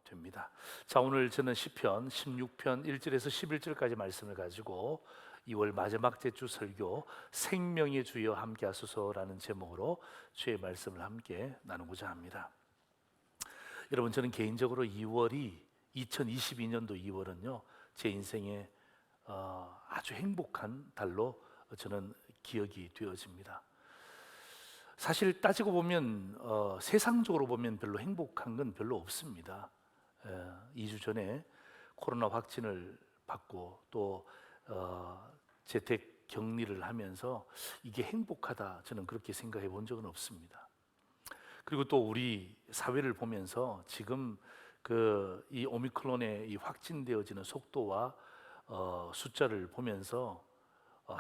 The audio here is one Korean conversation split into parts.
됩니다. 자, 오늘 저는 시편 16편 1절에서 11절까지 말씀을 가지고 2월 마지막 주 설교 생명의 주여 함께 하소서라는 제목으로 주의 말씀을 함께 나누고자 합니다. 여러분, 저는 개인적으로 2022년도 2월은요 제 인생의 아주 행복한 달로 저는 기억이 되어집니다. 사실 따지고 보면 세상적으로 보면 별로 행복한 건 별로 없습니다. 2주 전에 코로나 확진을 받고 또 재택 격리를 하면서 이게 행복하다, 저는 그렇게 생각해 본 적은 없습니다. 그리고 또 우리 사회를 보면서 지금 이 오미크론의 이 확진되어지는 속도와 숫자를 보면서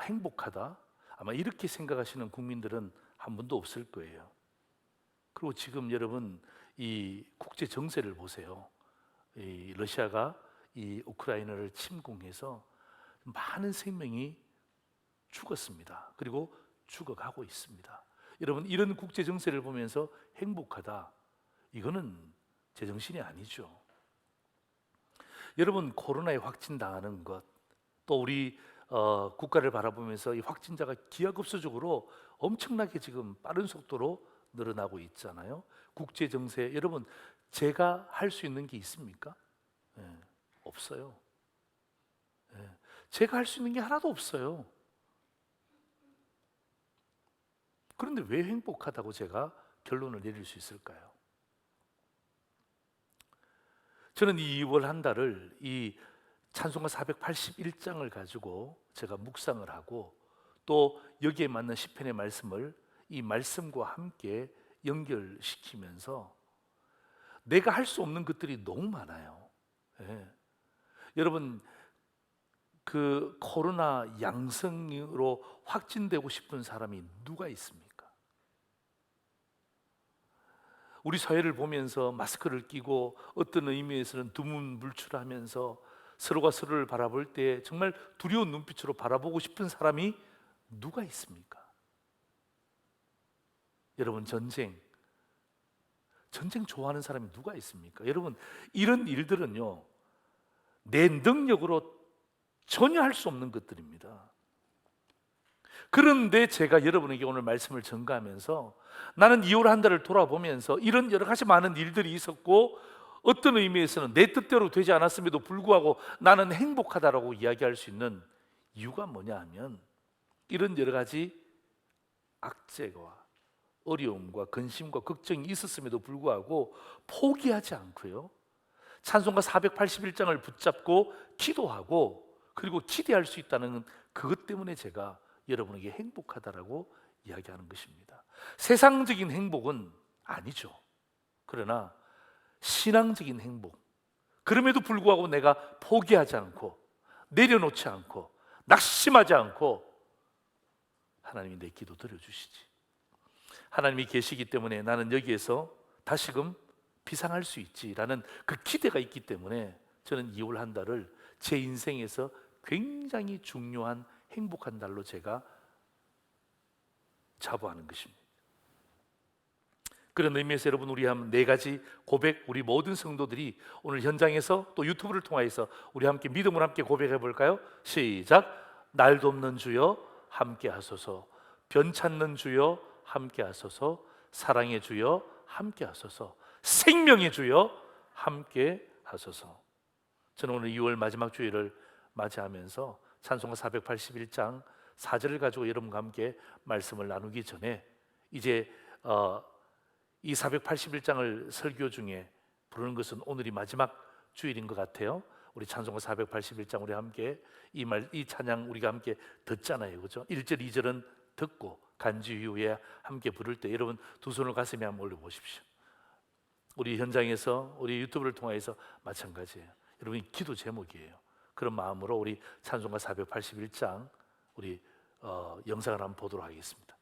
행복하다, 아마 이렇게 생각하시는 국민들은 한 분도 없을 거예요. 그리고 지금 여러분 이 국제 정세를 보세요. 이 러시아가 이 우크라이나를 침공해서 많은 생명이 죽었습니다. 그리고 죽어가고 있습니다. 여러분, 이런 국제 정세를 보면서 행복하다, 이거는 제정신이 아니죠. 여러분, 코로나에 확진 당하는 것, 또 우리 국가를 바라보면서 이 확진자가 기하급수적으로 엄청나게 지금 빠른 속도로 늘어나고 있잖아요. 국제 정세, 여러분 제가 할 수 있는 게 있습니까? 없어요. 제가 할 수 있는 게 하나도 없어요. 그런데 왜 행복하다고 제가 결론을 내릴 수 있을까요? 저는 이 2월 한 달을 이 찬송가 481장을 가지고 제가 묵상을 하고 또 여기에 맞는 시편의 말씀을 이 말씀과 함께 연결시키면서 내가 할 수 없는 것들이 너무 많아요. 여러분, 그 코로나 양성으로 확진되고 싶은 사람이 누가 있습니까? 우리 사회를 보면서 마스크를 끼고 어떤 의미에서는 두문불출하면서 서로가 서로를 바라볼 때 정말 두려운 눈빛으로 바라보고 싶은 사람이 누가 있습니까? 여러분, 전쟁 좋아하는 사람이 누가 있습니까? 여러분, 이런 일들은요 내 능력으로 전혀 할 수 없는 것들입니다. 그런데 제가 여러분에게 오늘 말씀을 전가하면서 나는 2월 한 달을 돌아보면서 이런 여러 가지 많은 일들이 있었고 어떤 의미에서는 내 뜻대로 되지 않았음에도 불구하고 나는 행복하다라고 이야기할 수 있는 이유가 뭐냐 하면, 이런 여러 가지 악재와 어려움과 근심과 걱정이 있었음에도 불구하고 포기하지 않고요 찬송가 481장을 붙잡고 기도하고 그리고 기대할 수 있다는 그것 때문에 제가 여러분에게 행복하다라고 이야기하는 것입니다. 세상적인 행복은 아니죠. 그러나 신앙적인 행복, 그럼에도 불구하고 내가 포기하지 않고 내려놓지 않고 낙심하지 않고 하나님이 내 기도 들어주시지, 하나님이 계시기 때문에 나는 여기에서 다시금 비상할 수 있지라는 그 기대가 있기 때문에 저는 2월 한 달을 제 인생에서 굉장히 중요한 행복한 달로 제가 자부하는 것입니다. 그런 의미에서 여러분, 우리 한 4가지 고백, 우리 모든 성도들이 오늘 현장에서 또 유튜브를 통해서 우리 함께 믿음으로 함께 고백해 볼까요? 시작. 날 돕는 주여 함께 하소서, 변찮는 주여 함께 하소서, 사랑의 주여 함께 하소서, 생명의 주여 함께 하소서. 저는 오늘 2월 마지막 주일을 맞이하면서 찬송가 481장 4절을 가지고 여러분과 함께 말씀을 나누기 전에 이제 이 481장을 설교 중에 부르는 것은 오늘이 마지막 주일인 것 같아요. 우리 찬송가 481장 우리 함께 이 찬양 우리가 함께 듣잖아요, 그렇죠? 1절 2절은 듣고 간주 이후에 함께 부를 때 여러분 두 손을 가슴에 한번 올려보십시오. 우리 현장에서 우리 유튜브를 통해서 마찬가지예요. 여러분이 기도 제목이에요. 그런 마음으로 우리 찬송가 481장 우리 영상을 한번 보도록 하겠습니다.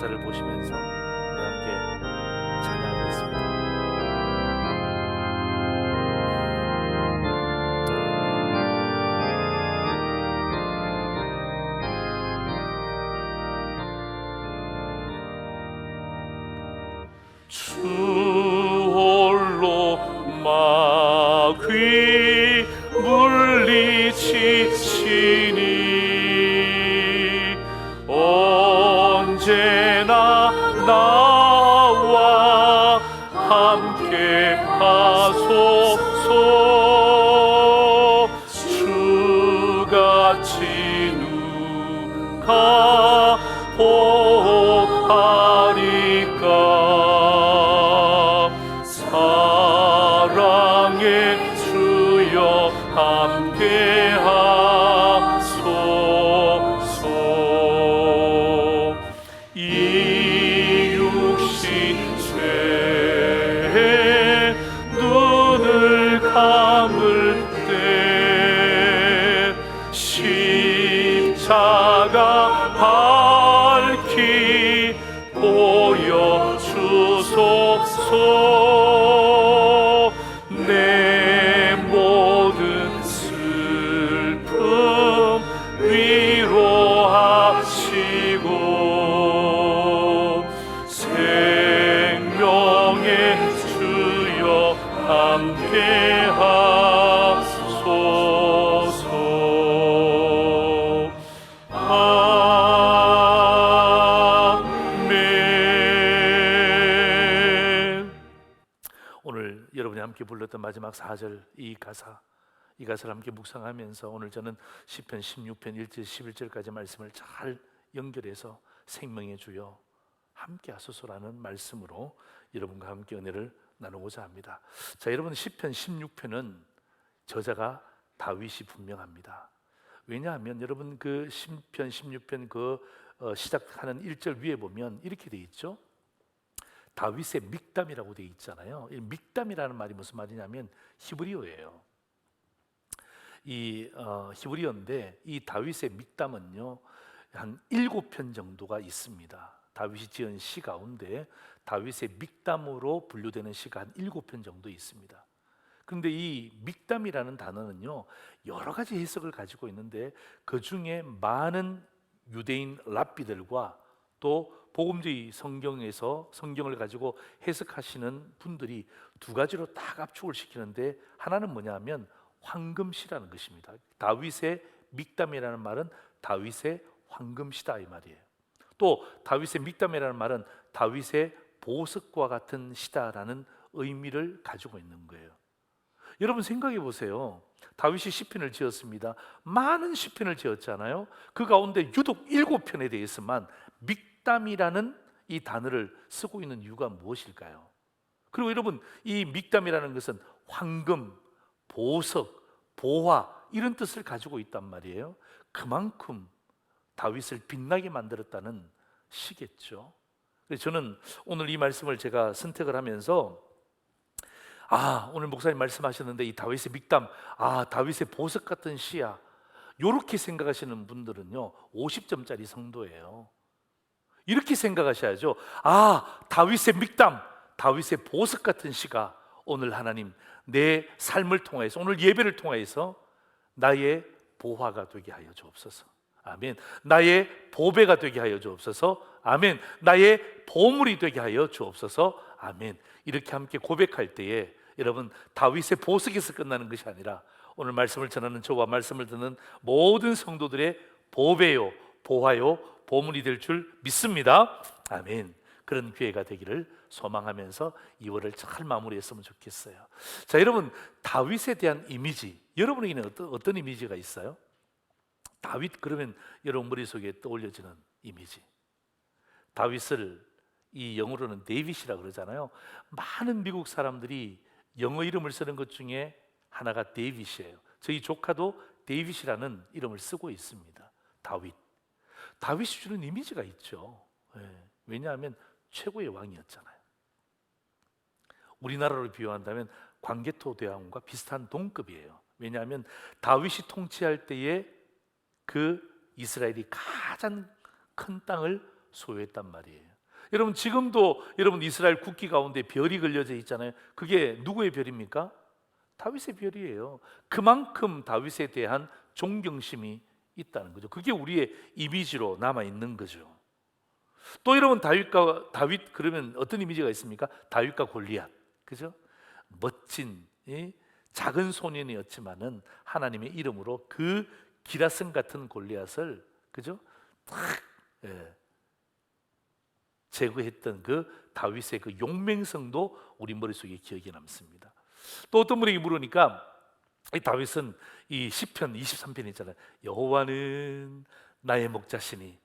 가사를 보시면서 우리 함께 찬양하겠습니다. 주 홀로 마귀 물리치시니 언제나 나와 함께 하소서. 주같이 누가 복하리까. 사랑의 주여 함께 하소서. 이 육신 죄에 눈을 감을 때 십자가 밝히 보여주소서. 내 모든 슬픔 위로하시고 생명의 주여 함께 하소서. 아멘. 오늘 여러분이 함께 불렀던 마지막 4절 이 가사를 함께 묵상하면서 오늘 저는 시편 16편 1절 11절까지 말씀을 잘 연결해서 생명의 주여 함께 하소서라는 말씀으로 여러분과 함께 은혜를 나누고자 합니다. 자, 여러분, 시편 16편은 저자가 다윗이 분명합니다. 왜냐하면 여러분 그 시편 16편 시작하는 1절 위에 보면 이렇게 돼 있죠. 다윗의 믹담이라고 돼 있잖아요. 이 믹담이라는 말이 무슨 말이냐면 히브리어예요. 이 히브리어인데 이 다윗의 믹담은요 한 7편 정도가 있습니다. 다윗이 지은 시 가운데 다윗의 믹담으로 분류되는 시가 한 7편 정도 있습니다. 그런데 이 믹담이라는 단어는요 여러 가지 해석을 가지고 있는데 그 중에 많은 유대인 랍비들과 또 복음주의 성경에서 성경을 가지고 해석하시는 분들이 두 가지로 딱 압축을 시키는데 하나는 뭐냐면 황금시라는 것입니다. 다윗의 믹담이라는 말은 다윗의 황금시다 이 말이에요. 또 다윗의 믹담이라는 말은 다윗의 보석과 같은 시다라는 의미를 가지고 있는 거예요. 여러분 생각해 보세요. 다윗이 시편을 지었습니다. 많은 시편을 지었잖아요. 그 가운데 유독 7편에 대해서만 믹담이라는 이 단어를 쓰고 있는 이유가 무엇일까요? 그리고 여러분 이 믹담이라는 것은 황금, 보석, 보화 이런 뜻을 가지고 있단 말이에요. 그만큼 다윗을 빛나게 만들었다는 시겠죠. 그래서 저는 오늘 이 말씀을 제가 선택을 하면서 오늘 목사님 말씀하셨는데 이 다윗의 믹담, 다윗의 보석 같은 시야, 이렇게 생각하시는 분들은요 50점짜리 성도예요. 이렇게 생각하셔야죠. 다윗의 믹담, 다윗의 보석 같은 시가 오늘 하나님 내 삶을 통해서, 오늘 예배를 통해서 나의 보화가 되게 하여 주옵소서. 아멘. 나의 보배가 되게 하여 주옵소서. 아멘. 나의 보물이 되게 하여 주옵소서. 아멘. 이렇게 함께 고백할 때에 여러분 다윗의 보석에서 끝나는 것이 아니라 오늘 말씀을 전하는 저와 말씀을 듣는 모든 성도들의 보배요, 보화요, 보물이 될 줄 믿습니다. 아멘. 그런 기회가 되기를 소망하면서 2월을 잘 마무리했으면 좋겠어요. 자, 여러분 다윗에 대한 이미지, 여러분에게는 어떤 이미지가 있어요? 다윗 그러면 여러분 머릿속에 떠올려지는 이미지, 다윗을 이 영어로는 데이빗이라고 그러잖아요. 많은 미국 사람들이 영어 이름을 쓰는 것 중에 하나가 데이빗이에요. 저희 조카도 데이빗이라는 이름을 쓰고 있습니다. 다윗이 주는 이미지가 있죠. 왜냐하면 최고의 왕이었잖아요. 우리나라로 비유한다면 광개토 대왕과 비슷한 동급이에요. 왜냐하면 다윗이 통치할 때에 그 이스라엘이 가장 큰 땅을 소유했단 말이에요. 여러분 지금도 여러분 이스라엘 국기 가운데 별이 그려져 있잖아요. 그게 누구의 별입니까? 다윗의 별이에요. 그만큼 다윗에 대한 존경심이 있다는 거죠. 그게 우리의 이미지로 남아 있는 거죠. 또 여러분 다윗 그러면 어떤 이미지가 있습니까? 다윗과 골리앗, 그죠? 멋진 작은 소년이었지만은 하나님의 이름으로 그 기라성 같은 골리앗을, 그죠? 탁 제거했던 그 다윗의 그 용맹성도 우리 머릿속에 기억이 남습니다. 또 어떤 분에게 물으니까 이 다윗은 이 시편 23편 있잖아요. 여호와는 나의 목자시니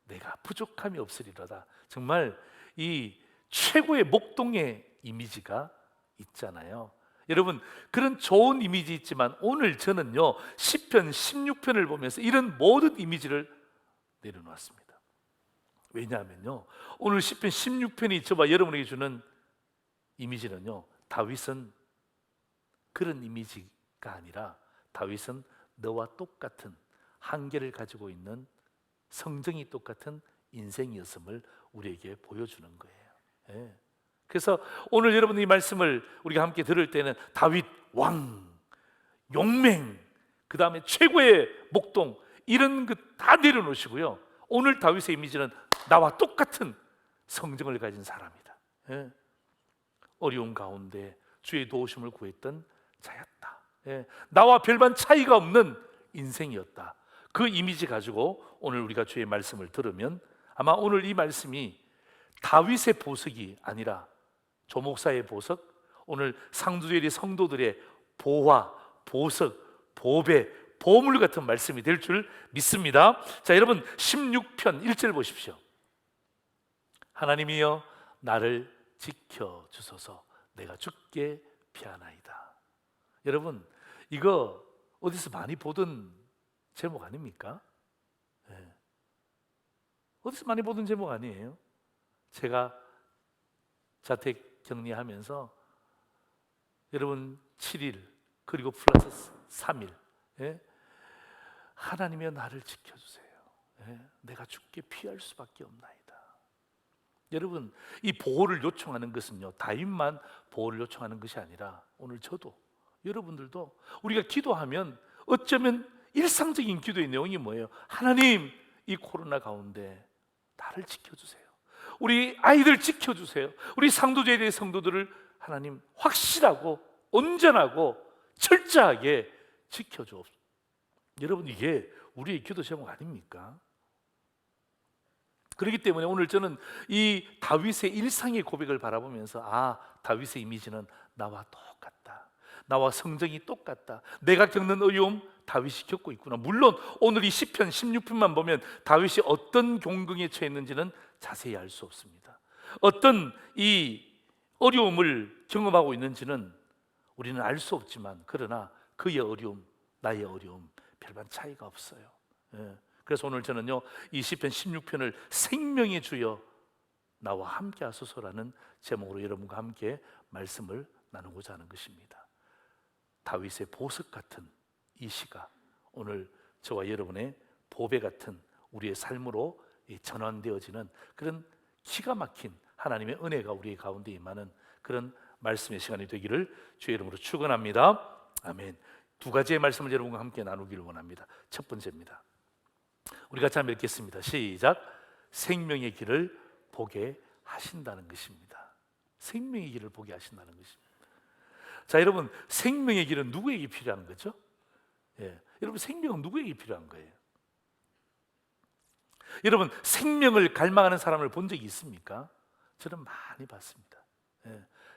내가 부족함이 없으리로다. 정말 이 최고의 목동의 이미지가 있잖아요. 여러분 그런 좋은 이미지 있지만 오늘 저는요 시편 16편을 보면서 이런 모든 이미지를 내려놓았습니다. 왜냐하면요 오늘 시편 16편이 저와 여러분에게 주는 이미지는요, 다윗은 그런 이미지가 아니라 다윗은 너와 똑같은 한계를 가지고 있는 성정이 똑같은 인생이었음을 우리에게 보여주는 거예요. 예. 그래서 오늘 여러분 이 말씀을 우리가 함께 들을 때는 다윗 왕, 용맹, 그 다음에 최고의 목동 이런 것 다 내려놓으시고요. 오늘 다윗의 이미지는 나와 똑같은 성정을 가진 사람이다. 예. 어려운 가운데 주의 도우심을 구했던 자였다. 예. 나와 별반 차이가 없는 인생이었다. 그 이미지 가지고 오늘 우리가 주의 말씀을 들으면 아마 오늘 이 말씀이 다윗의 보석이 아니라 조목사의 보석, 오늘 상주절의 성도들의 보화, 보석, 보배, 보물 같은 말씀이 될 줄 믿습니다. 자, 여러분 16편 1절 보십시오. 하나님이여 나를 지켜주소서 내가 주께 피하나이다. 여러분 이거 어디서 많이 보던 제목 아닙니까? 네. 어디서 많이 보던 제목 아니에요? 제가 자택 격리하면서 여러분 7일 그리고 플러스 3일 하나님이여 나를 지켜주세요. 내가 죽게 피할 수밖에 없나이다. 여러분 이 보호를 요청하는 것은요 다윗만 보호를 요청하는 것이 아니라 오늘 저도 여러분들도 우리가 기도하면 어쩌면 일상적인 기도의 내용이 뭐예요? 하나님 이 코로나 가운데 나를 지켜주세요. 우리 아이들 지켜주세요. 우리 상도제의 성도들을 하나님 확실하고 온전하고 철저하게 지켜주옵소서. 여러분 이게 우리의 기도 제목 아닙니까? 그렇기 때문에 오늘 저는 이 다윗의 일상의 고백을 바라보면서 다윗의 이미지는 나와 똑같다. 나와 성정이 똑같다. 내가 겪는 어려움 다윗이 겪고 있구나. 물론 오늘 이 시편 16편만 보면 다윗이 어떤 경궁에 처했는지는 자세히 알 수 없습니다. 어떤 이 어려움을 경험하고 있는지는 우리는 알 수 없지만 그러나 그의 어려움, 나의 어려움 별반 차이가 없어요. 그래서 오늘 저는요 이 시편 16편을 생명의 주여 나와 함께 하소서라는 제목으로 여러분과 함께 말씀을 나누고자 하는 것입니다. 다윗의 보석 같은 이 시가 오늘 저와 여러분의 보배 같은 우리의 삶으로 전환되어지는 그런 기가 막힌 하나님의 은혜가 우리 가운데 임하는 그런 말씀의 시간이 되기를 주의 이름으로 축원합니다. 아멘. 두 가지의 말씀을 여러분과 함께 나누기를 원합니다. 첫 번째입니다. 우리 같이 한번 읽겠습니다. 시작. 생명의 길을 보게 하신다는 것입니다. 생명의 길을 보게 하신다는 것입니다. 자, 여러분 생명의 길은 누구에게 필요한 거죠? 여러분 생명은 누구에게 필요한 거예요? 여러분 생명을 갈망하는 사람을 본 적이 있습니까? 저는 많이 봤습니다.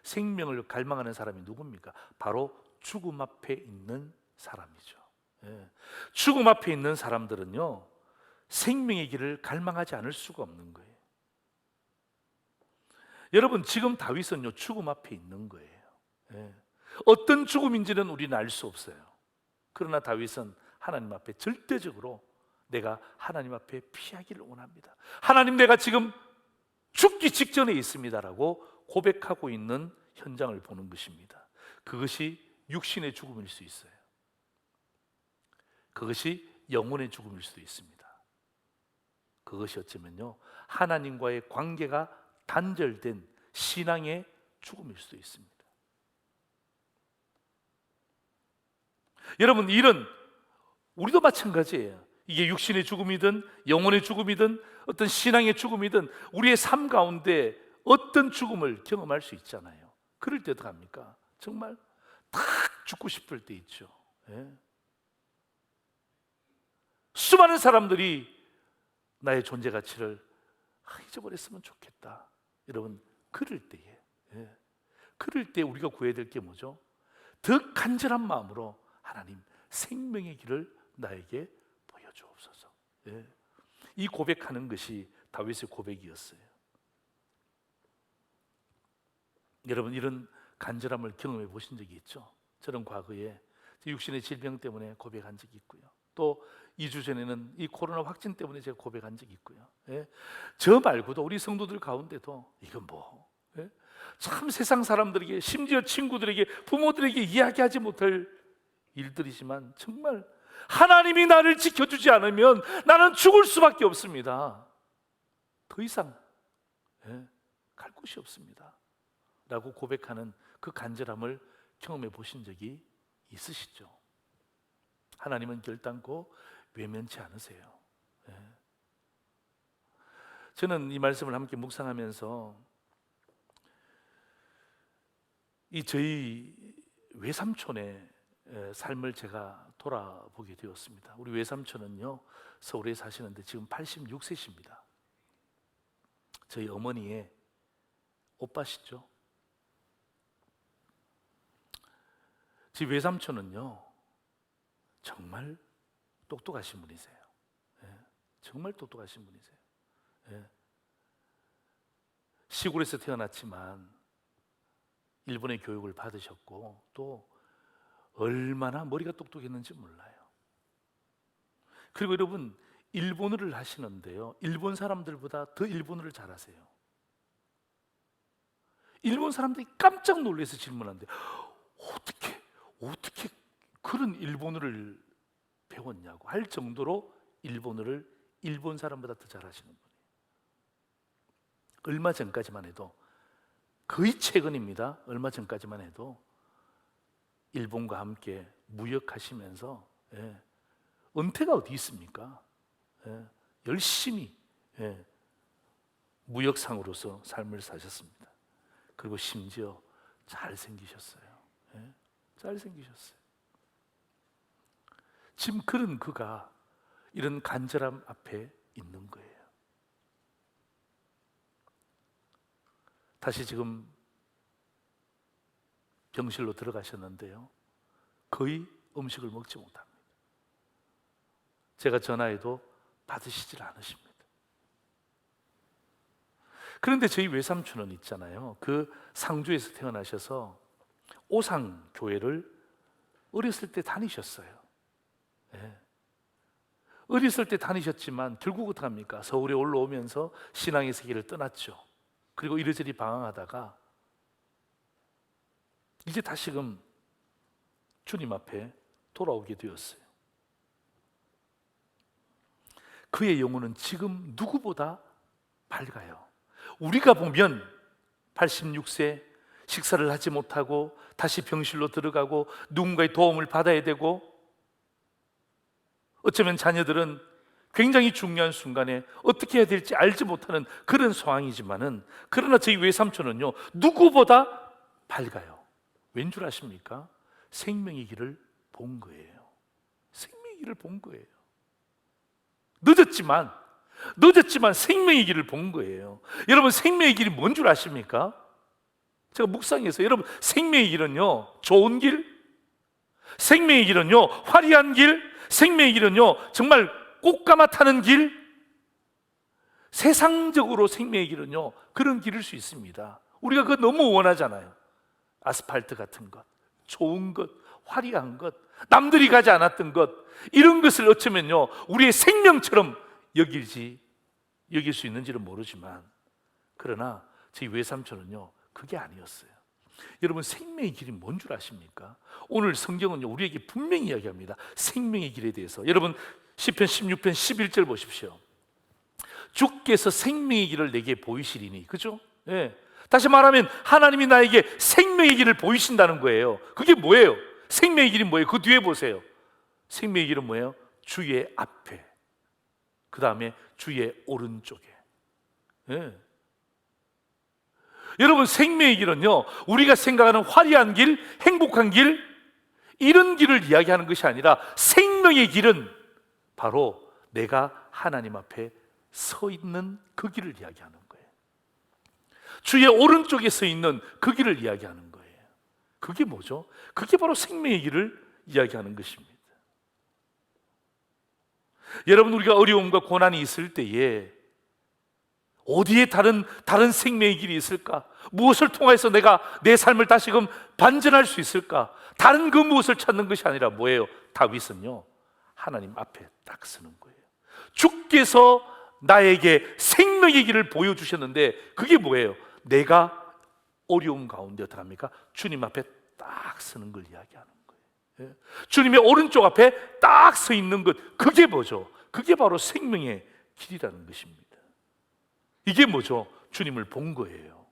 생명을 갈망하는 사람이 누굽니까? 바로 죽음 앞에 있는 사람이죠. 죽음 앞에 있는 사람들은요 생명의 길을 갈망하지 않을 수가 없는 거예요. 여러분 지금 다윗은요 죽음 앞에 있는 거예요. 어떤 죽음인지는 우리는 알 수 없어요. 그러나 다윗은 하나님 앞에 절대적으로 내가 하나님 앞에 피하기를 원합니다. 하나님 내가 지금 죽기 직전에 있습니다라고 고백하고 있는 현장을 보는 것입니다. 그것이 육신의 죽음일 수 있어요. 그것이 영혼의 죽음일 수도 있습니다. 그것이 어쩌면요 하나님과의 관계가 단절된 신앙의 죽음일 수도 있습니다. 여러분, 이런 우리도 마찬가지예요. 이게 육신의 죽음이든 영혼의 죽음이든 어떤 신앙의 죽음이든 우리의 삶 가운데 어떤 죽음을 경험할 수 있잖아요. 그럴 때 어떡합니까? 정말 탁 죽고 싶을 때 있죠. 예. 수많은 사람들이 나의 존재 가치를 잊어버렸으면 좋겠다. 여러분, 그럴 때에, 예. 그럴 때 우리가 구해야 될 게 뭐죠? 더 간절한 마음으로 하나님, 생명의 길을 나에게 보여주옵소서. 예. 이 고백하는 것이 다윗의 고백이었어요. 여러분, 이런 간절함을 경험해 보신 적이 있죠? 저는 과거에 육신의 질병 때문에 고백한 적이 있고요. 또 2주 전에는 이 코로나 확진 때문에 제가 고백한 적이 있고요. 예. 저 말고도 우리 성도들 가운데도 이건 뭐, 예? 참 세상 사람들에게, 심지어 친구들에게, 부모들에게 이야기하지 못할 일들이지만 정말 하나님이 나를 지켜주지 않으면 나는 죽을 수밖에 없습니다. 더 이상 갈 곳이 없습니다 라고 고백하는 그 간절함을 경험해 보신 적이 있으시죠? 하나님은 결단코 외면치 않으세요. 저는 이 말씀을 함께 묵상하면서 이 저희 외삼촌의 삶을 제가 돌아보게 되었습니다. 우리 외삼촌은요, 서울에 사시는데 지금 86세십니다. 저희 어머니의 오빠시죠. 저희 외삼촌은요, 정말 똑똑하신 분이세요. 정말 똑똑하신 분이세요. 시골에서 태어났지만 일본의 교육을 받으셨고 또 얼마나 머리가 똑똑했는지 몰라요. 그리고 여러분, 일본어를 하시는데요, 일본 사람들보다 더 일본어를 잘하세요. 일본 사람들이 깜짝 놀라서 질문하는데 어떻게 그런 일본어를 배웠냐고 할 정도로 일본어를 일본 사람보다 더 잘하시는 분이에요. 얼마 전까지만 해도, 거의 최근입니다. 얼마 전까지만 해도 일본과 함께 무역하시면서 은퇴가 어디 있습니까? 열심히 무역상으로서 삶을 사셨습니다. 그리고 심지어 잘생기셨어요. 잘생기셨어요. 지금 그런 그가 이런 간절함 앞에 있는 거예요. 다시 지금 병실로 들어가셨는데요, 거의 음식을 먹지 못합니다. 제가 전화해도 받으시질 않으십니다. 그런데 저희 외삼촌은 있잖아요, 그 상주에서 태어나셔서 오상교회를 어렸을 때 다니셨어요. 어렸을 때 다니셨지만 결국 어떡합니까? 서울에 올라오면서 신앙의 세계를 떠났죠. 그리고 이리저리 방황하다가 이제 다시금 주님 앞에 돌아오게 되었어요. 그의 영혼은 지금 누구보다 밝아요. 우리가 보면 86세, 식사를 하지 못하고 다시 병실로 들어가고 누군가의 도움을 받아야 되고, 어쩌면 자녀들은 굉장히 중요한 순간에 어떻게 해야 될지 알지 못하는 그런 상황이지만은, 그러나 저희 외삼촌은요, 누구보다 밝아요. 왠 줄 아십니까? 생명의 길을 본 거예요. 생명의 길을 본 거예요. 늦었지만 생명의 길을 본 거예요. 여러분, 생명의 길이 뭔 줄 아십니까? 제가 묵상해서, 여러분, 생명의 길은요, 좋은 길, 생명의 길은요, 화려한 길, 생명의 길은요, 정말 꽃가마 타는 길, 세상적으로 생명의 길은요, 그런 길일 수 있습니다. 우리가 그거 너무 원하잖아요. 아스팔트 같은 것, 좋은 것, 화려한 것, 남들이 가지 않았던 것, 이런 것을 어쩌면요, 우리의 생명처럼 여길 수 있는지는 모르지만, 그러나 저희 외삼촌은요, 그게 아니었어요. 여러분, 생명의 길이 뭔 줄 아십니까? 오늘 성경은요, 우리에게 분명히 이야기합니다. 생명의 길에 대해서. 여러분, 시편 16편 11절 보십시오. 주께서 생명의 길을 내게 보이시리니, 그죠? 예. 다시 말하면 하나님이 나에게 생명의 길을 보이신다는 거예요. 그게 뭐예요? 생명의 길이 뭐예요? 그 뒤에 보세요. 생명의 길은 뭐예요? 주의 앞에, 그 다음에 주의 오른쪽에. 예. 여러분, 생명의 길은요, 우리가 생각하는 화려한 길, 행복한 길, 이런 길을 이야기하는 것이 아니라 생명의 길은 바로 내가 하나님 앞에 서 있는 그 길을 이야기하는 거예요. 주의 오른쪽에 서 있는 그 길을 이야기하는 거예요. 그게 뭐죠? 그게 바로 생명의 길을 이야기하는 것입니다. 여러분, 우리가 어려움과 고난이 있을 때에 어디에 다른 생명의 길이 있을까? 무엇을 통해서 내가 내 삶을 다시금 반전할 수 있을까? 다른 그 무엇을 찾는 것이 아니라 뭐예요? 다윗은요, 하나님 앞에 딱 서는 거예요. 주께서 나에게 생명의 길을 보여주셨는데 그게 뭐예요? 내가 어려움 가운데 어떡합니까? 주님 앞에 딱 서는 걸 이야기하는 거예요. 예? 주님의 오른쪽 앞에 딱 서 있는 것, 그게 뭐죠? 그게 바로 생명의 길이라는 것입니다. 이게 뭐죠? 주님을 본 거예요.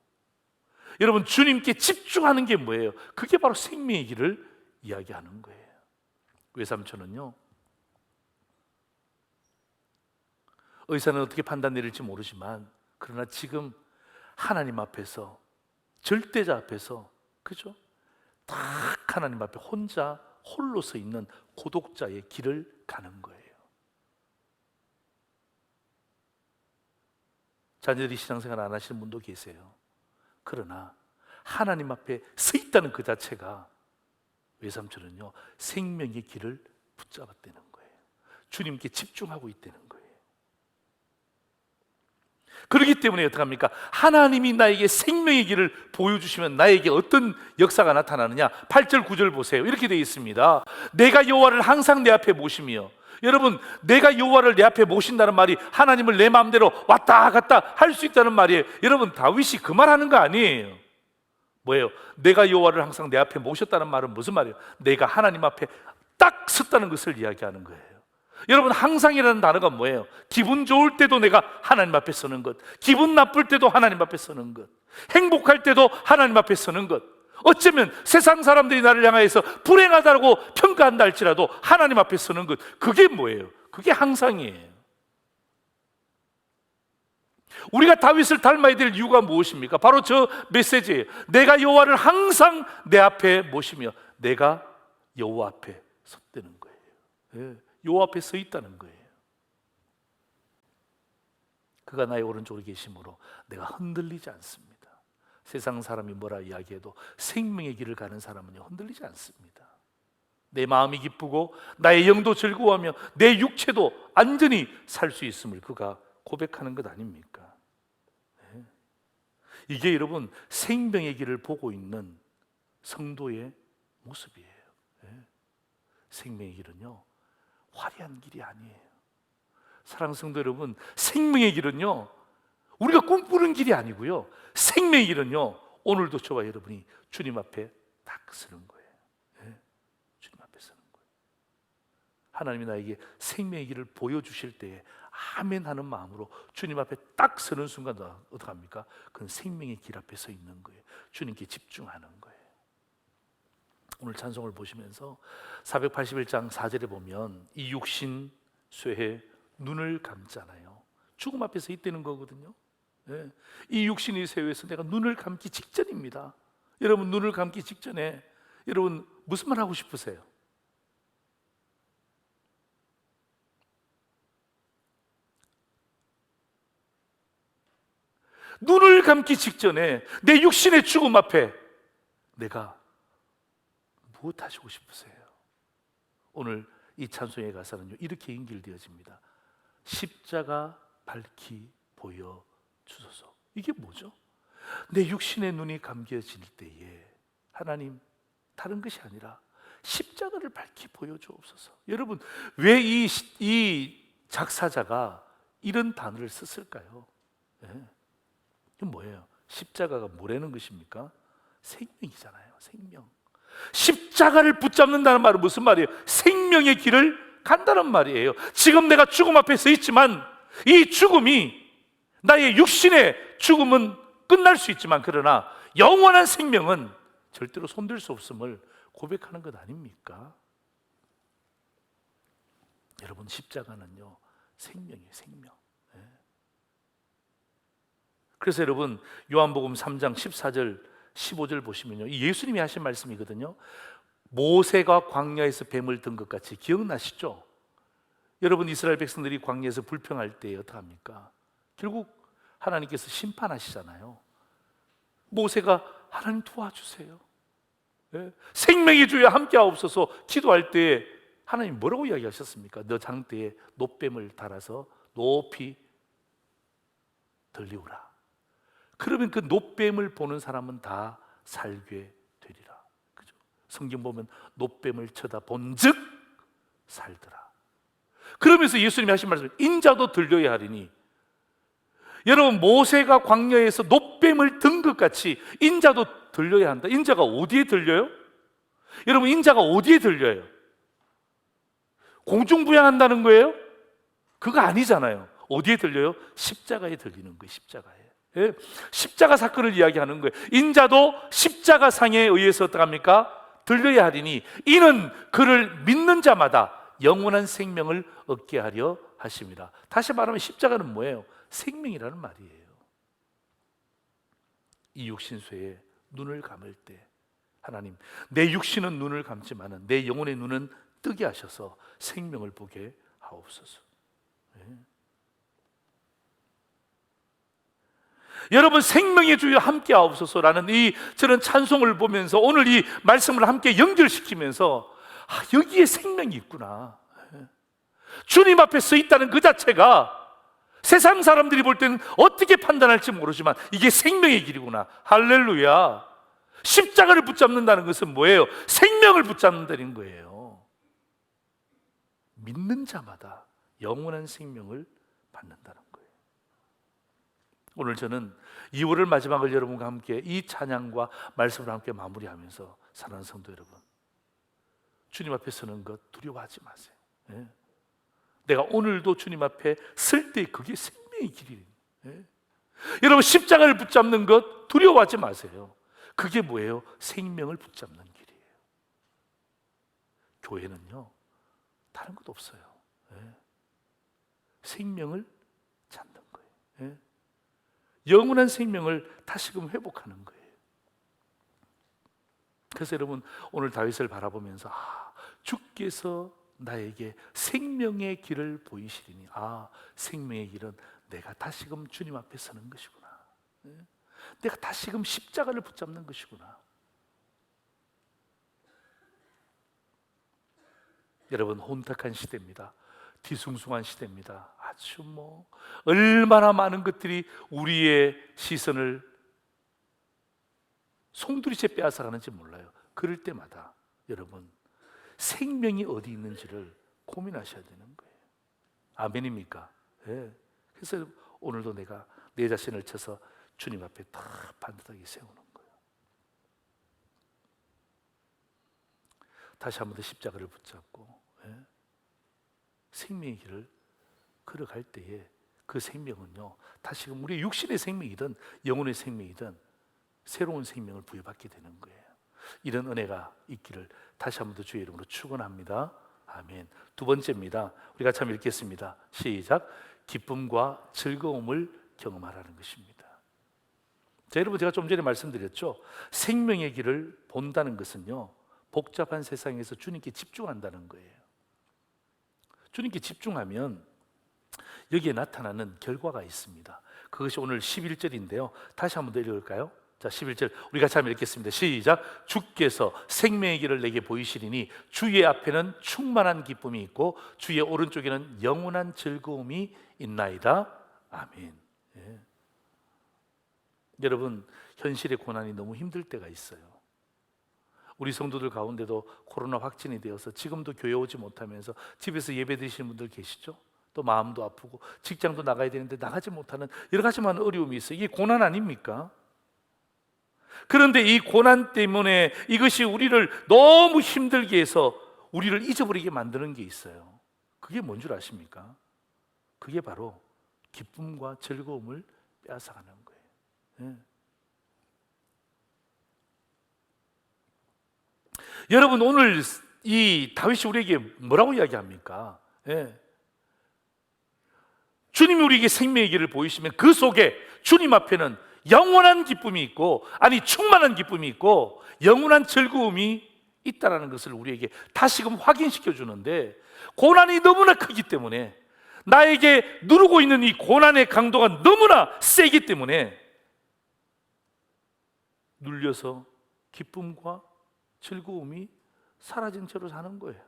여러분, 주님께 집중하는 게 뭐예요? 그게 바로 생명의 길을 이야기하는 거예요. 외삼촌은요, 의사는 어떻게 판단 내릴지 모르지만, 그러나 지금 하나님 앞에서, 절대자 앞에서, 그죠? 딱 하나님 앞에 혼자 홀로 서 있는 고독자의 길을 가는 거예요. 자녀들이 신앙생활 안 하시는 분도 계세요. 그러나 하나님 앞에 서 있다는 그 자체가 외삼촌은요, 생명의 길을 붙잡았다는 거예요. 주님께 집중하고 있다는 거예요. 그렇기 때문에 어떡합니까? 하나님이 나에게 생명의 길을 보여주시면 나에게 어떤 역사가 나타나느냐? 8절 9절 보세요. 이렇게 되어 있습니다. 내가 여호와를 항상 내 앞에 모시며. 여러분, 내가 여호와를 내 앞에 모신다는 말이 하나님을 내 마음대로 왔다 갔다 할 수 있다는 말이에요. 여러분, 다윗이 그 말하는 거 아니에요. 뭐예요? 내가 여호와를 항상 내 앞에 모셨다는 말은 무슨 말이에요? 내가 하나님 앞에 딱 섰다는 것을 이야기하는 거예요. 여러분, 항상이라는 단어가 뭐예요? 기분 좋을 때도 내가 하나님 앞에 서는 것, 기분 나쁠 때도 하나님 앞에 서는 것, 행복할 때도 하나님 앞에 서는 것, 어쩌면 세상 사람들이 나를 향해서 불행하다고 평가한다 할지라도 하나님 앞에 서는 것, 그게 뭐예요? 그게 항상이에요. 우리가 다윗을 닮아야 될 이유가 무엇입니까? 바로 저 메시지예요. 내가 여호와를 항상 내 앞에 모시며 내가 여호와 앞에 섰다는 거예요. 예, 여호와 앞에 서 있다는 거예요. 그가 나의 오른쪽으로 계심으로 내가 흔들리지 않습니다. 세상 사람이 뭐라 이야기해도 생명의 길을 가는 사람은 흔들리지 않습니다. 내 마음이 기쁘고 나의 영도 즐거워하며 내 육체도 안전히 살 수 있음을 그가 고백하는 것 아닙니까? 네. 이게 여러분, 생명의 길을 보고 있는 성도의 모습이에요. 네. 생명의 길은요, 화려한 길이 아니에요. 사랑하는 성도 여러분, 생명의 길은요, 우리가 꿈꾸는 길이 아니고요, 생명의 길은요, 오늘도 저와 여러분이 주님 앞에 딱 서는 거예요. 네? 주님 앞에 서는 거예요. 하나님이 나에게 생명의 길을 보여주실 때에 아멘 하는 마음으로 주님 앞에 딱 서는 순간 어떡합니까? 그건 생명의 길 앞에 서 있는 거예요. 주님께 집중하는 거예요. 오늘 찬송을 보시면서 481장 4절에 보면 이 육신 쇠해 눈을 감잖아요. 죽음 앞에 서 있다는 거거든요. 네. 이 육신이 쇠해서 내가 눈을 감기 직전입니다. 여러분, 눈을 감기 직전에 여러분 무슨 말 하고 싶으세요? 눈을 감기 직전에 내 육신의 죽음 앞에 내가 무엇 하시고 싶으세요? 오늘 이 찬송의 가사는요, 이렇게 인길되어집니다. 십자가 밝히 보여 주소서. 이게 뭐죠? 내 육신의 눈이 감겨질 때에 하나님, 다른 것이 아니라 십자가를 밝히 보여주옵소서. 여러분, 왜 이 작사자가 이런 단어를 썼을까요? 네. 이건 뭐예요? 십자가가 뭐라는 것입니까? 생명이잖아요. 생명. 십자가를 붙잡는다는 말은 무슨 말이에요? 생명의 길을 간다는 말이에요. 지금 내가 죽음 앞에 서 있지만 이 죽음이, 나의 육신의 죽음은 끝날 수 있지만 그러나 영원한 생명은 절대로 손댈 수 없음을 고백하는 것 아닙니까? 여러분, 십자가는요 생명이에요, 생명. 그래서 여러분, 요한복음 3장 14절 15절 보시면요, 이 예수님이 하신 말씀이거든요. 모세가 광야에서 뱀을 든 것 같이, 기억나시죠? 여러분, 이스라엘 백성들이 광야에서 불평할 때 어떡합니까? 결국 하나님께서 심판하시잖아요. 모세가 하나님 도와주세요, 생명의 주여 함께하옵소서 기도할 때 하나님 뭐라고 이야기하셨습니까? 너 장대에 놋뱀을 달아서 높이 들리우라. 그러면 그 놋뱀을 보는 사람은 다 살게 되리라. 그죠? 성경 보면 놋뱀을 쳐다본즉 살더라. 그러면서 예수님이 하신 말씀, 인자도 들려야 하리니. 여러분, 모세가 광야에서 놋뱀을 든 것 같이 인자도 들려야 한다. 인자가 어디에 들려요? 여러분, 인자가 어디에 들려요? 공중부양한다는 거예요? 그거 아니잖아요. 어디에 들려요? 십자가에 들리는 거예요. 십자가에. 십자가 사건을 이야기하는 거예요. 인자도 십자가 상에 의해서 어떡합니까? 들려야 하리니 이는 그를 믿는 자마다 영원한 생명을 얻게 하려 하십니다. 다시 말하면 십자가는 뭐예요? 생명이라는 말이에요. 이 육신쇠에 눈을 감을 때 하나님, 내 육신은 눈을 감지만은 내 영혼의 눈은 뜨게 하셔서 생명을 보게 하옵소서. 여러분, 생명의 주여 함께 하옵소서라는 이 저는 찬송을 보면서 오늘 이 말씀을 함께 연결시키면서 여기에 생명이 있구나. 주님 앞에 서 있다는 그 자체가 세상 사람들이 볼 때는 어떻게 판단할지 모르지만 이게 생명의 길이구나. 할렐루야. 십자가를 붙잡는다는 것은 뭐예요? 생명을 붙잡는다는 거예요. 믿는 자마다 영원한 생명을 받는다는 거예요. 오늘 저는 2월을 마지막을 여러분과 함께 이 찬양과 말씀을 함께 마무리하면서, 사랑하는 성도 여러분, 주님 앞에 서는 것 두려워하지 마세요. 내가 오늘도 주님 앞에 설 때 그게 생명의 길이에요. 여러분, 십자가를 붙잡는 것 두려워하지 마세요. 그게 뭐예요? 생명을 붙잡는 길이에요. 교회는요 다른 것 없어요. 생명을 찾는 거예요. 영원한 생명을 다시금 회복하는 거예요. 그래서 여러분, 오늘 다윗을 바라보면서 주께서 나에게 생명의 길을 보이시리니, 생명의 길은 내가 다시금 주님 앞에 서는 것이구나. 내가 다시금 십자가를 붙잡는 것이구나. 여러분, 혼탁한 시대입니다. 뒤숭숭한 시대입니다. 아주 얼마나 많은 것들이 우리의 시선을 송두리째 빼앗아가는지 몰라요. 그럴 때마다 여러분, 생명이 어디 있는지를 고민하셔야 되는 거예요. 아멘입니까? 그래서 오늘도 내가 내 자신을 쳐서 주님 앞에 딱 반듯하게 세우는 거예요. 다시 한 번 더 십자가를 붙잡고 생명의 길을 걸어갈 때에 그 생명은요 다시금 우리 육신의 생명이든 영혼의 생명이든 새로운 생명을 부여받게 되는 거예요. 이런 은혜가 있기를 다시 한 번 더 주의 이름으로 축원합니다. 아멘. 두 번째입니다. 우리 같이 한번 읽겠습니다. 시작. 기쁨과 즐거움을 경험하라는 것입니다. 자, 여러분, 제가 좀 전에 말씀드렸죠. 생명의 길을 본다는 것은요 복잡한 세상에서 주님께 집중한다는 거예요. 주님께 집중하면 여기에 나타나는 결과가 있습니다. 그것이 오늘 11절인데요 다시 한번 더 읽을까요? 자, 11절 우리 같이 한번 읽겠습니다. 시작. 주께서 생명의 길을 내게 보이시리니 주의 앞에는 충만한 기쁨이 있고 주의 오른쪽에는 영원한 즐거움이 있나이다. 아멘. 여러분, 현실의 고난이 너무 힘들 때가 있어요. 우리 성도들 가운데도 코로나 확진이 되어서 지금도 교회 오지 못하면서 집에서 예배 드리시는 분들 계시죠? 또 마음도 아프고 직장도 나가야 되는데 나가지 못하는 여러 가지 많은 어려움이 있어요. 이게 고난 아닙니까? 그런데 이 고난 때문에 이것이 우리를 너무 힘들게 해서 우리를 잊어버리게 만드는 게 있어요. 그게 뭔 줄 아십니까? 그게 바로 기쁨과 즐거움을 빼앗아가는 거예요. 여러분, 오늘 이 다윗이 우리에게 뭐라고 이야기합니까? 예. 주님이 우리에게 생명의 길을 보이시면 그 속에 주님 앞에는 영원한 기쁨이 있고, 아니 충만한 기쁨이 있고 영원한 즐거움이 있다는 것을 우리에게 다시금 확인시켜 주는데, 고난이 너무나 크기 때문에, 나에게 누르고 있는 이 고난의 강도가 너무나 세기 때문에 눌려서 기쁨과 즐거움이 사라진 채로 사는 거예요.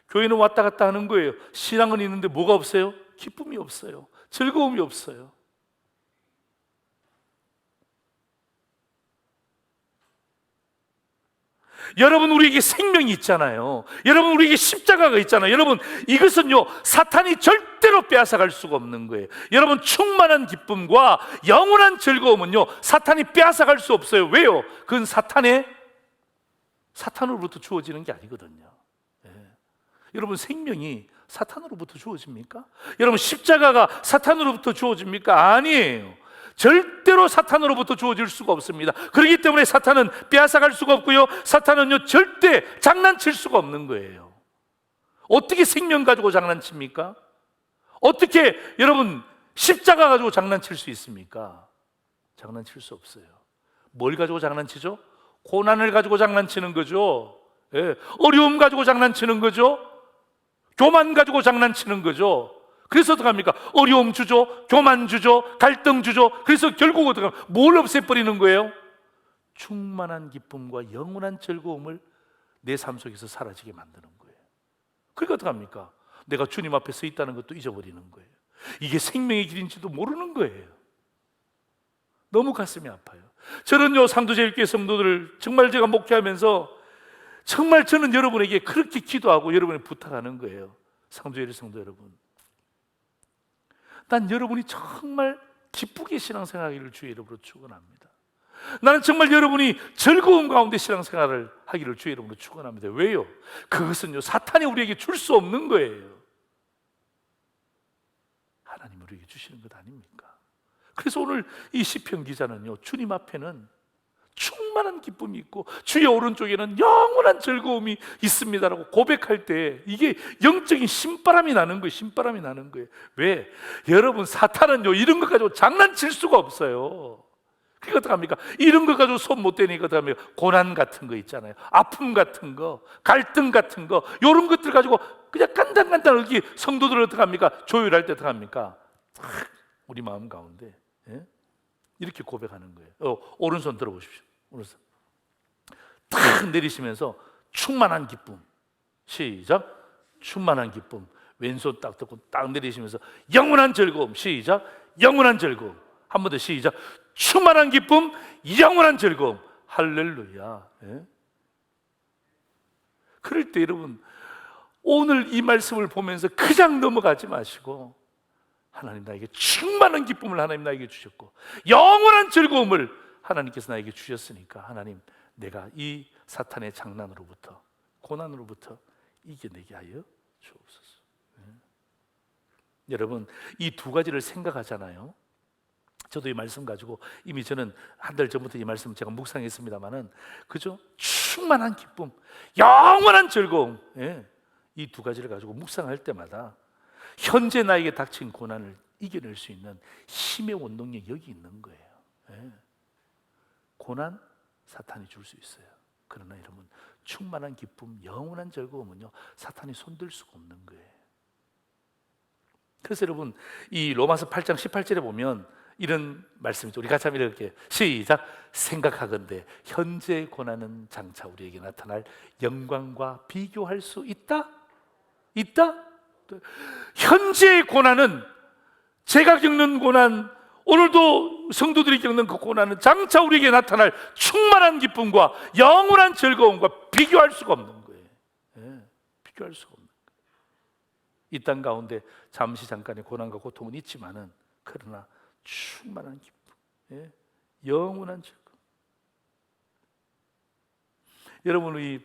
교회는 왔다 갔다 하는 거예요. 신앙은 있는데 뭐가 없어요? 기쁨이 없어요. 즐거움이 없어요. 여러분, 우리에게 생명이 있잖아요. 여러분, 우리에게 십자가가 있잖아요. 여러분, 이것은요 사탄이 절대로 빼앗아갈 수가 없는 거예요. 여러분, 충만한 기쁨과 영원한 즐거움은요 사탄이 빼앗아갈 수 없어요. 왜요? 그건 사탄으로부터 주어지는 게 아니거든요. 예. 여러분, 생명이 사탄으로부터 주어집니까? 여러분, 십자가가 사탄으로부터 주어집니까? 아니에요. 절대로 사탄으로부터 주어질 수가 없습니다. 그렇기 때문에 사탄은 빼앗아갈 수가 없고요, 사탄은요 절대 장난칠 수가 없는 거예요. 어떻게 생명 가지고 장난칩니까? 어떻게 여러분 십자가 가지고 장난칠 수 있습니까? 장난칠 수 없어요. 뭘 가지고 장난치죠? 고난을 가지고 장난치는 거죠. 예. 어려움 가지고 장난치는 거죠. 교만 가지고 장난치는 거죠. 그래서 어떡합니까? 어려움 주죠, 교만 주죠, 갈등 주죠. 그래서 결국 어떡합니까? 뭘 없애버리는 거예요? 충만한 기쁨과 영원한 즐거움을 내 삶 속에서 사라지게 만드는 거예요. 그러니까 어떡합니까? 내가 주님 앞에 서 있다는 것도 잊어버리는 거예요. 이게 생명의 길인지도 모르는 거예요. 너무 가슴이 아파요. 저는요 상도제일교회 성도들을 정말 제가 목회하면서 정말 저는 여러분에게 그렇게 기도하고 여러분에 부탁하는 거예요. 상도제일 성도 여러분, 난 여러분이 정말 기쁘게 신앙생활하기를 주의 이름으로 축원합니다. 나는 정말 여러분이 즐거운 가운데 신앙생활을 하기를 주의 이름으로 축원합니다. 왜요? 그것은요 사탄이 우리에게 줄 수 없는 거예요. 하나님 우리에게 주시는 것 아닙니까? 그래서 오늘 이 시편 기자는요 주님 앞에는 충만한 기쁨이 있고 주의 오른쪽에는 영원한 즐거움이 있습니다라고 고백할 때 이게 영적인 신바람이 나는 거예요. 신바람이 나는 거예요. 왜? 여러분, 사탄은요 이런 것 가지고 장난칠 수가 없어요. 그러니까 어떡합니까? 이런 거 가지고 손 못 대니까 어떡합니까? 고난 같은 거 있잖아요. 아픔 같은 거, 갈등 같은 거, 이런 것들 가지고 그냥 간단하게 성도들을 어떡합니까? 조율할 때 어떡합니까? 우리 마음 가운데 이렇게 고백하는 거예요. 오른손 들어보십시오. 오른손 탁 내리시면서 충만한 기쁨. 시작. 충만한 기쁨. 왼손 딱 듣고 딱 내리시면서 영원한 즐거움. 시작. 영원한 즐거움. 한 번 더 시작. 충만한 기쁨, 영원한 즐거움. 할렐루야. 예? 그럴 때 여러분, 오늘 이 말씀을 보면서 그냥 넘어가지 마시고, 하나님 나에게 충만한 기쁨을 하나님 나에게 주셨고 영원한 즐거움을 하나님께서 나에게 주셨으니까 하나님, 내가 이 사탄의 장난으로부터, 고난으로부터 이겨내게 하여 주옵소서. 여러분, 이 두 가지를 생각하잖아요. 저도 이 말씀 가지고 이미 저는 한 달 전부터 이 말씀 제가 묵상했습니다만은, 그죠? 충만한 기쁨, 영원한 즐거움, 이 두 가지를 가지고 묵상할 때마다 현재 나에게 닥친 고난을 이겨낼 수 있는 힘의 원동력이 여기 있는 거예요. 고난 사탄이 줄 수 있어요. 그러나 여러분, 충만한 기쁨, 영원한 즐거움은요 사탄이 손댈 수가 없는 거예요. 그래서 여러분, 이 로마서 8장 18절에 보면 이런 말씀이죠. 우리 같이 한번 이렇게 시작. 생각하건대 현재의 고난은 장차 우리에게 나타날 영광과 비교할 수 있다? 있다? 현재의 고난은, 제가 겪는 고난, 오늘도 성도들이 겪는 그 고난은 장차 우리에게 나타날 충만한 기쁨과 영원한 즐거움과 비교할 수가 없는 거예요. 비교할 수가 없는 거예요. 이 땅 가운데 잠시 잠깐의 고난과 고통은 있지만은, 그러나 충만한 기쁨, 영원한 즐거움. 여러분,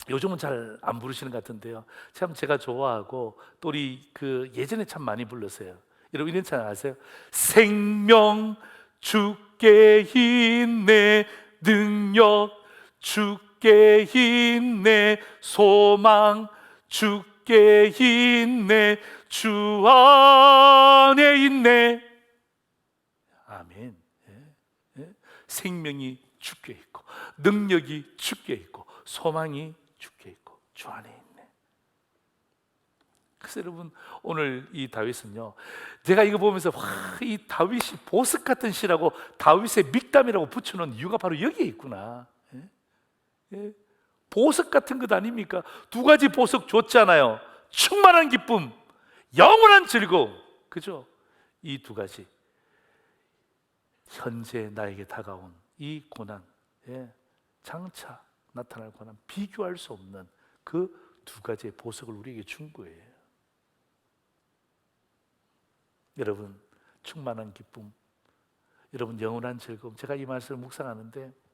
요즘은 잘 안 부르시는 것 같은데요, 참 제가 좋아하고 또 우리 예전에 참 많이 불렀어요. 여러분, 이런 찬양 아세요? 생명 주께 있네, 능력 주께 주께 있네 소망 주께 있네 주 안에 있네. 아멘. 생명이 주께 있고 능력이 주께 있고 소망이 주께 있고 주 안에 있네. 그래서 여러분 오늘 이 다윗은요, 제가 이거 보면서 이 다윗이 보석 같은 시라고 다윗의 믹담이라고 붙여놓은 이유가 바로 여기에 있구나. 보석 같은 것 아닙니까? 두 가지 보석 줬잖아요. 충만한 기쁨, 영원한 즐거움. 그죠? 이 두 가지 현재 나에게 다가온 이 고난, 장차 나타날 고난, 비교할 수 없는 그 두 가지의 보석을 우리에게 준 거예요. 여러분 충만한 기쁨, 여러분 영원한 즐거움. 제가 이 말씀을 묵상하는데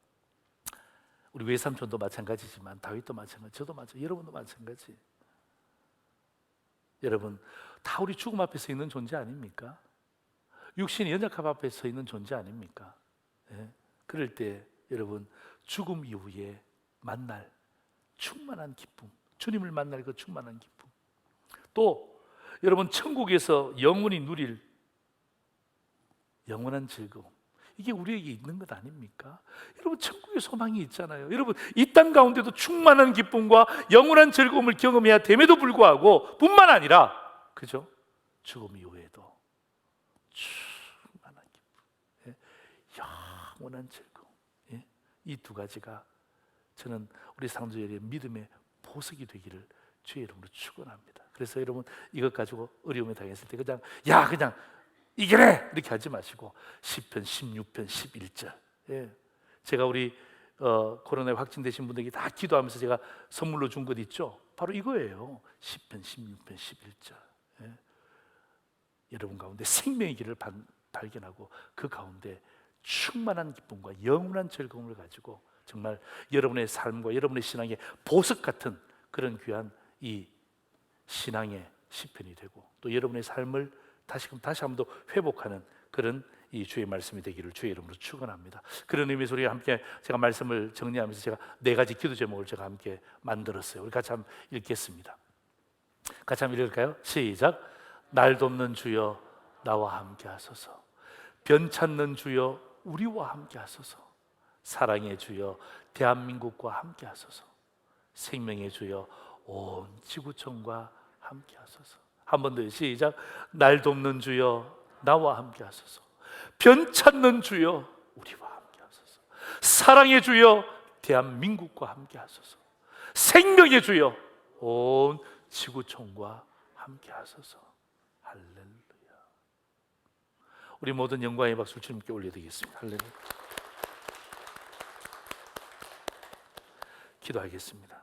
우리 외삼촌도 마찬가지지만 다윗도 마찬가지, 저도 마찬가지, 여러분도 마찬가지. 여러분 다 우리 죽음 앞에 서 있는 존재 아닙니까? 육신의 연약함 앞에 서 있는 존재 아닙니까? 그럴 때 여러분 죽음 이후에 만날 충만한 기쁨, 주님을 만날 그 충만한 기쁨, 또 여러분 천국에서 영원히 누릴 영원한 즐거움, 이게 우리에게 있는 것 아닙니까? 여러분 천국의 소망이 있잖아요. 여러분 이 땅 가운데도 충만한 기쁨과 영원한 즐거움을 경험해야 됨에도 불구하고 뿐만 아니라 그죠? 죽음 이후에도 충만한 기쁨, 영원한 즐거움, 이 두 가지가 저는 우리 상주절의 믿음의 보석이 되기를 주의 이름으로 축원합니다. 그래서 여러분 이것 가지고 어려움에 당했을 때 그냥 이겨내 이렇게 하지 마시고 시편 16편 11절, 제가 우리 코로나에 확진되신 분들에게 다 기도하면서 제가 선물로 준 것 있죠? 바로 이거예요. 시편 16편 11절. 여러분 가운데 생명의 길을 발견하고 그 가운데 충만한 기쁨과 영원한 즐거움을 가지고 정말 여러분의 삶과 여러분의 신앙의 보석 같은 그런 귀한 이 신앙의 시편이 되고 또 여러분의 삶을 다시 한번 더 회복하는 그런 이 주의 말씀이 되기를 주의 이름으로 축원합니다. 그런 의미에서 우리가 함께 제가 말씀을 정리하면서 제가 네 가지 기도 제목을 제가 함께 만들었어요. 우리 같이 한번 읽겠습니다. 같이 한번 읽을까요? 시작. 날 돕는 주여 나와 함께 하소서. 변 찾는 주여 우리와 함께 하소서. 사랑의 주여 대한민국과 함께 하소서. 생명의 주여 온 지구촌과 함께 하소서. 한 번 더 시작. 날 돕는 주여 나와 함께 하소서. 변 찾는 주여 우리와 함께 하소서. 사랑의 주여 대한민국과 함께 하소서. 생명의 주여 온 지구촌과 함께 하소서. 할렐루야. 우리 모든 영광의 박수를 주님께 올려드리겠습니다. 할렐루야. 기도하겠습니다.